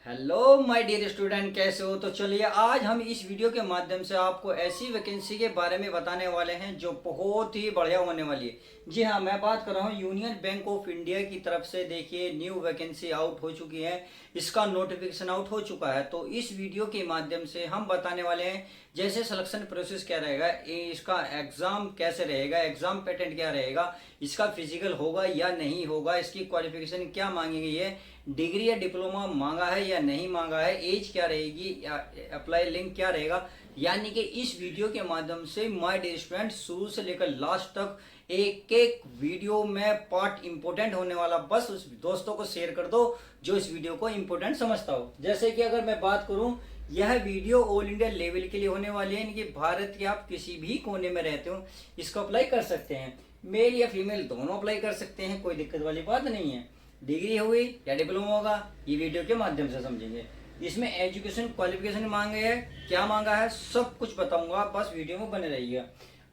Hello my dear student, कैसे हो? तो चलिए आज हम इस वीडियो के माध्यम से आपको ऐसी वैकेंसी के बारे में बताने वाले हैं जो बहुत ही बढ़िया होने वाली है। जी हाँ, मैं बात कर रहा हूँ यूनियन बैंक ऑफ इंडिया की तरफ से। देखिए, न्यू वैकेंसी आउट हो चुकी है, इसका नोटिफिकेशन आउट हो चुका है। तो इस वीडियो के माध्यम से हम बताने वाले हैं जैसे सिलेक्शन प्रोसेस क्या रहेगा, इसका एग्जाम कैसे रहेगा, एग्जाम पैटर्न क्या रहेगा, इसका फिजिकल होगा या नहीं होगा, इसकी क्वालिफिकेशन क्या मांगी गई है, डिग्री या डिप्लोमा मांगा है या नहीं मांगा है, एज क्या रहेगी, अप्लाई लिंक क्या रहेगा। यानी कि इस वीडियो के माध्यम से माय डियर स्टूडेंट शुरू से लेकर लास्ट तक एक एक वीडियो में पार्ट इंपॉर्टेंट होने वाला, बस उस दोस्तों को शेयर कर दो जो इस वीडियो को इंपॉर्टेंट समझता हो। जैसे कि अगर मैं बात करूं, यह वीडियो ऑल इंडिया लेवल के लिए होने वाली है, यानी कि भारत के आप किसी भी कोने में रहते हो इसको अप्लाई कर सकते हैं। मेल या फीमेल दोनों अप्लाई कर सकते हैं, कोई दिक्कत वाली बात नहीं है। डिग्री हुई या डिप्लोमा होगा, ये वीडियो के माध्यम से समझेंगे। इसमें एजुकेशन क्वालिफिकेशन मांगे है, क्या मांगा है, सब कुछ बताऊंगा, बस वीडियो में बने रहिएगा।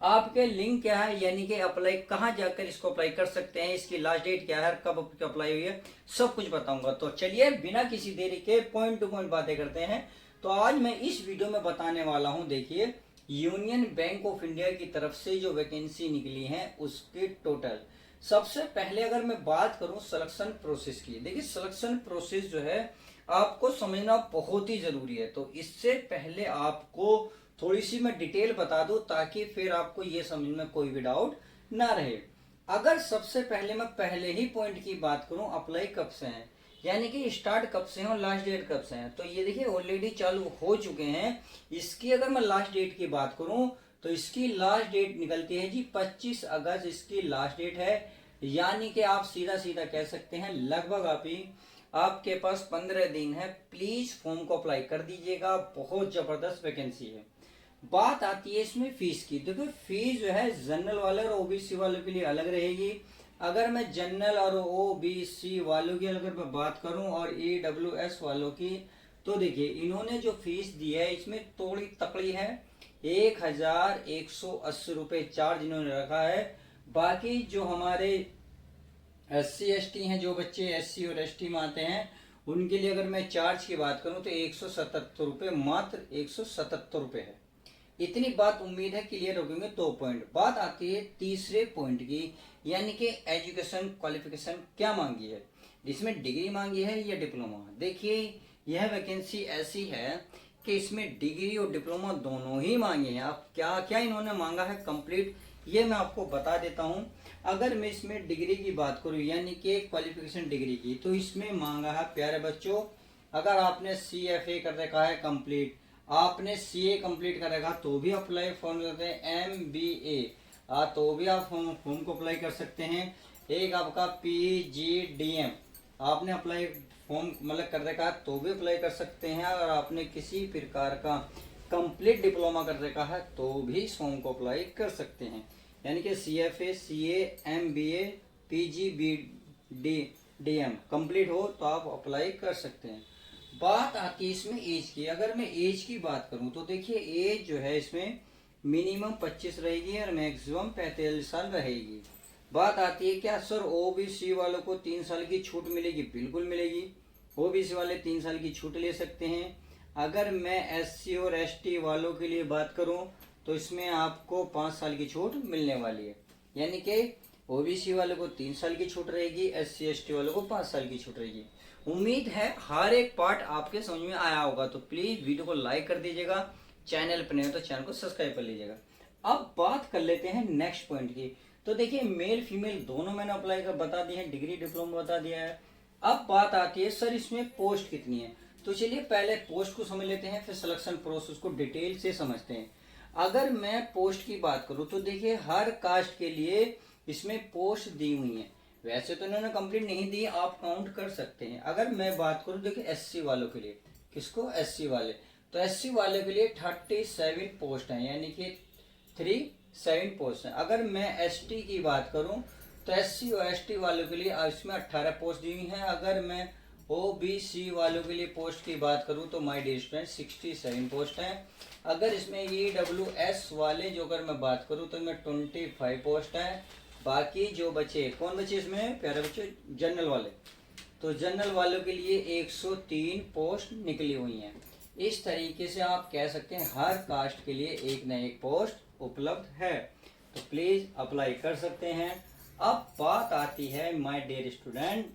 आपके लिंक क्या है, यानी कि अप्लाई कहाँ जाकर इसको अप्लाई कर सकते हैं, इसकी लास्ट डेट क्या है, कब अप्लाई हुई है, सब कुछ बताऊंगा। तो चलिए बिना किसी देरी के पॉइंट टू पॉइंट बातें करते हैं। तो आज मैं इस वीडियो में बताने वाला हूं, देखिए यूनियन बैंक ऑफ इंडिया की तरफ से जो वैकेंसी निकली है उसकी टोटल। सबसे पहले अगर मैं बात करूं सिलेक्शन प्रोसेस की, देखिए सिलेक्शन प्रोसेस जो है आपको समझना बहुत ही जरूरी है। तो इससे पहले आपको थोड़ी सी मैं डिटेल बता दूं ताकि फिर आपको ये समझ में कोई भी डाउट ना रहे। अगर सबसे पहले मैं पहले ही पॉइंट की बात करूं, अप्लाई कब से है, यानी कि स्टार्ट कब से है और लास्ट डेट कब से है, तो ये देखिए ऑलरेडी चालू हो चुके हैं। इसकी अगर मैं लास्ट डेट की बात करूं तो इसकी लास्ट डेट निकलती है जी 25 अगस्त, इसकी लास्ट डेट है। यानी कि आप सीधा सीधा कह सकते हैं लगभग आपके पास 15 दिन है। प्लीज फॉर्म को अप्लाई कर दीजिएगा, बहुत जबरदस्त वैकेंसी है। बात आती है इसमें फीस की। देखो फीस जो है जनरल वाले और ओबीसी वालों के लिए अलग रहेगी। अगर मैं जनरल और ओबीसी वालों की अगर मैं बात करूं और ईडब्ल्यूएस वालों की, तो देखिए इन्होंने जो फीस दी है इसमें थोड़ी तकड़ी है। 1180 रुपये चार्ज इन्होंने रखा है। बाकी जो हमारे SC ST हैं, जो बच्चे SC और ST में आते हैं, उनके लिए अगर मैं चार्ज की बात करूं तो 177 रुपये, मात्र 177 रुपये है। इतनी बात उम्मीद है क्लियर हो गई। 2 पॉइंट। बात आती है तीसरे पॉइंट की, यानी कि एजुकेशन क्वालिफिकेशन क्या मांगी है, इसमें डिग्री मांगी है या डिप्लोमा। देखिए यह वैकेंसी ऐसी है कि इसमें डिग्री और डिप्लोमा दोनों ही मांगे हैं। अब क्या क्या इन्होंने मांगा है कंप्लीट, ये मैं आपको बता देता हूं। अगर मैं इसमें डिग्री की बात करूं, यानी कि क्वालिफिकेशन डिग्री की, तो इसमें मांगा है प्यारे बच्चों, अगर आपने CFA कर रखा है कंप्लीट, आपने CA कंप्लीट कर रखा तो भी अप्लाई फॉर्म करते हैं। MBA तो भी आप फॉर्म को अप्लाई कर सकते हैं। एक आपका PGDM आपने अप्लाई फॉर्म मतलब कर रखा तो भी अप्लाई कर सकते हैं। अगर आपने किसी प्रकार का कंप्लीट डिप्लोमा कर रखा है तो भी इस फॉर्म को अप्लाई कर सकते हैं। यानी कि CFA CA MBA PGDM complete हो तो आप अप्लाई कर सकते हैं। बात आती है इसमें एज की। अगर मैं एज की बात करूं तो देखिए एज जो है इसमें मिनिमम 25 रहेगी और मैक्सिमम 45 साल रहेगी। बात आती है क्या सर ओबीसी वालों को 3 साल की छूट मिलेगी? बिल्कुल मिलेगी, ओबीसी वाले 3 साल की छूट ले सकते हैं। अगर मैं SC और ST वालों के लिए बात करूं तो इसमें आपको 5 साल की छूट मिलने वाली है। यानी कि ओबीसी वालों को 3 साल की छूट रहेगी, SC ST वालों को 5 साल की छूट रहेगी। उम्मीद है हर एक पार्ट आपके समझ में आया होगा। तो प्लीज वीडियो को लाइक कर दीजिएगा, चैनल पर नहीं हो तो चैनल को सब्सक्राइब कर लीजिएगा। अब बात कर लेते हैं नेक्स्ट पॉइंट की। तो देखिए मेल फीमेल दोनों मैंने अप्लाई कर बता दिए हैं, डिग्री डिप्लोमा बता दिया है। अब बात आती है सर इसमें पोस्ट कितनी है। तो चलिए पहले पोस्ट को समझ लेते हैं, फिर सिलेक्शन प्रोसेस को डिटेल से समझते हैं। अगर मैं पोस्ट की बात करूं तो देखिए हर कास्ट के लिए इसमें पोस्ट दी हुई है। वैसे तो इन्होंने कंप्लीट नहीं दी, आप काउंट कर सकते हैं। अगर मैं बात करूं देखिए SC वालों के लिए, किसको? SC वाले, तो SC वाले के लिए 37 पोस्ट हैं, यानी कि 37 पोस्ट हैं। अगर मैं ST की बात करूं तो SC और ST वालों के लिए इसमें 18 पोस्ट दी हुई हैं। अगर मैं OBC वालों के लिए पोस्ट की बात करूं तो माय डियर स्टूडेंट 67 पोस्ट हैं। अगर इसमें EWS वाले जो अगर मैं बात करूं तो इनमें 25 पोस्ट हैं। बाकी जो बचे, कौन बचे इसमें प्यारे बच्चे? जनरल वाले। तो जनरल वालों के लिए 103 पोस्ट निकली हुई हैं। इस तरीके से आप कह सकते हैं हर कास्ट के लिए एक न एक पोस्ट उपलब्ध है, तो प्लीज अप्लाई कर सकते हैं। अब बात आती है my dear student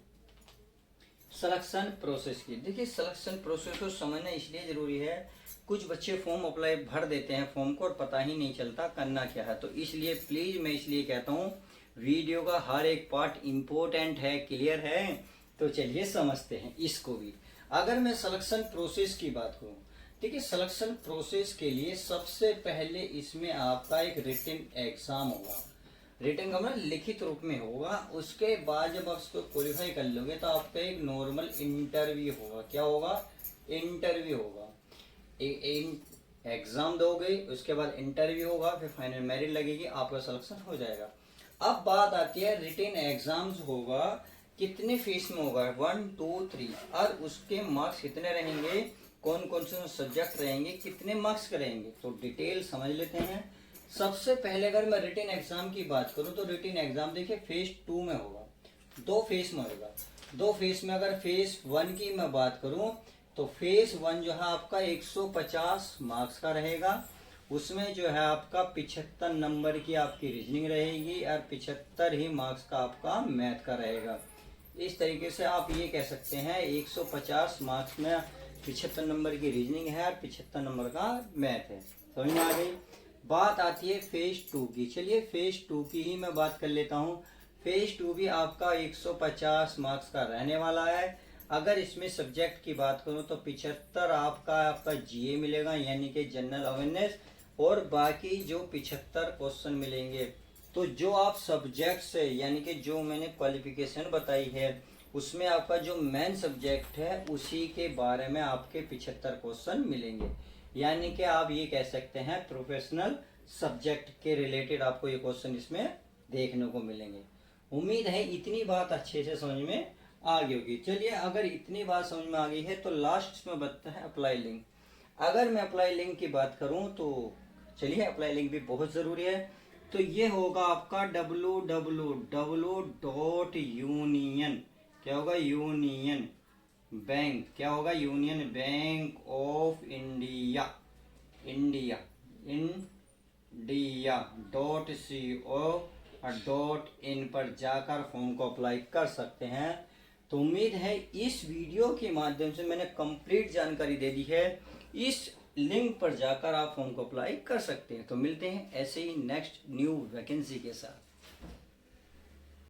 selection process की। देखिए सिलेक्शन प्रोसेस को समझना इसलिए जरूरी है, कुछ बच्चे फॉर्म अप्लाई भर देते हैं फॉर्म को और पता ही नहीं चलता करना क्या है, तो इसलिए प्लीज मैं इसलिए कहता हूँ वीडियो का हर एक पार्ट इम्पोर्टेंट है, क्लियर है। तो चलिए समझते हैं इसको भी। अगर मैं सिलेक्शन प्रोसेस की बात करूँ, देखिए सिलेक्शन प्रोसेस के लिए सबसे पहले इसमें आपका एक रिटन एग्जाम होगा। रिटन का मतलब लिखित रूप में होगा। उसके बाद जब आप उसको क्वालिफाई कर लोगे तो आपका एक नॉर्मल इंटरव्यू होगा। क्या होगा? इंटरव्यू होगा। एग्जाम दोगे, उसके बाद इंटरव्यू होगा, फिर फाइनल मेरिट लगेगी, आपका सिलेक्शन हो जाएगा। अब बात आती है रिटन एग्जाम्स होगा कितने फेस में होगा, 1 2 3, और उसके मार्क्स कितने रहेंगे, कौन कौन से सब्जेक्ट रहेंगे, कितने मार्क्स का रहेंगे, तो डिटेल समझ लेते हैं। सबसे पहले अगर मैं रिटन एग्जाम की बात करूं तो रिटन एग्जाम देखिए फेज 2 में होगा, 2 फेज में होगा। 2 फेज में अगर फेज 1 की मैं बात करूं तो फेज 1 जो है आपका 150 मार्क्स का रहेगा। उसमें जो है आपका 75 नंबर की आपकी रीजनिंग रहेगी और 75 ही मार्क्स का आपका मैथ का रहेगा। इस तरीके से आप ये कह सकते हैं 150 मार्क्स में 75 नंबर की रीजनिंग है और 75 नंबर का मैथ है। समझ में आ गई? बात आती है फेज 2 की। चलिए फेज 2 की ही मैं बात कर लेता हूँ। फेज 2 भी आपका 150 मार्क्स का रहने वाला है। अगर इसमें सब्जेक्ट की बात करूँ तो 75 आपका जीए मिलेगा यानी कि जनरल अवेयरनेस, और बाकी जो 75 क्वेश्चन मिलेंगे। तो जो आप सब्जेक्ट से यानी कि जो मैंने क्वालिफिकेशन बताई है उसमें आपका जो मेन सब्जेक्ट है उसी के बारे में आपके 75 क्वेश्चन मिलेंगे। यानी कि आप ये कह सकते हैं प्रोफेशनल सब्जेक्ट के रिलेटेड आपको ये क्वेश्चन इसमें देखने को मिलेंगे। उम्मीद है इतनी बात अच्छे से समझ में आ गई होगी। चलिए अगर इतनी बात समझ में आ गई है तो लास्ट में बताते हैं अप्लाई लिंक। अगर मैं अप्लाई लिंक की बात करूं तो चलिए अप्लाई लिंक भी बहुत ज़रूरी है। तो ये होगा आपका www.union, क्या होगा, यूनियन बैंक, क्या होगा, union bank of India, India .co.in पर जाकर फॉर्म को अप्लाई कर सकते हैं। तो उम्मीद है इस वीडियो के माध्यम से मैंने कंप्लीट जानकारी दे दी है। इस लिंक पर जाकर आप फॉर्म को अप्लाई कर सकते हैं। तो मिलते हैं ऐसे ही नेक्स्ट न्यू वैकेंसी के साथ।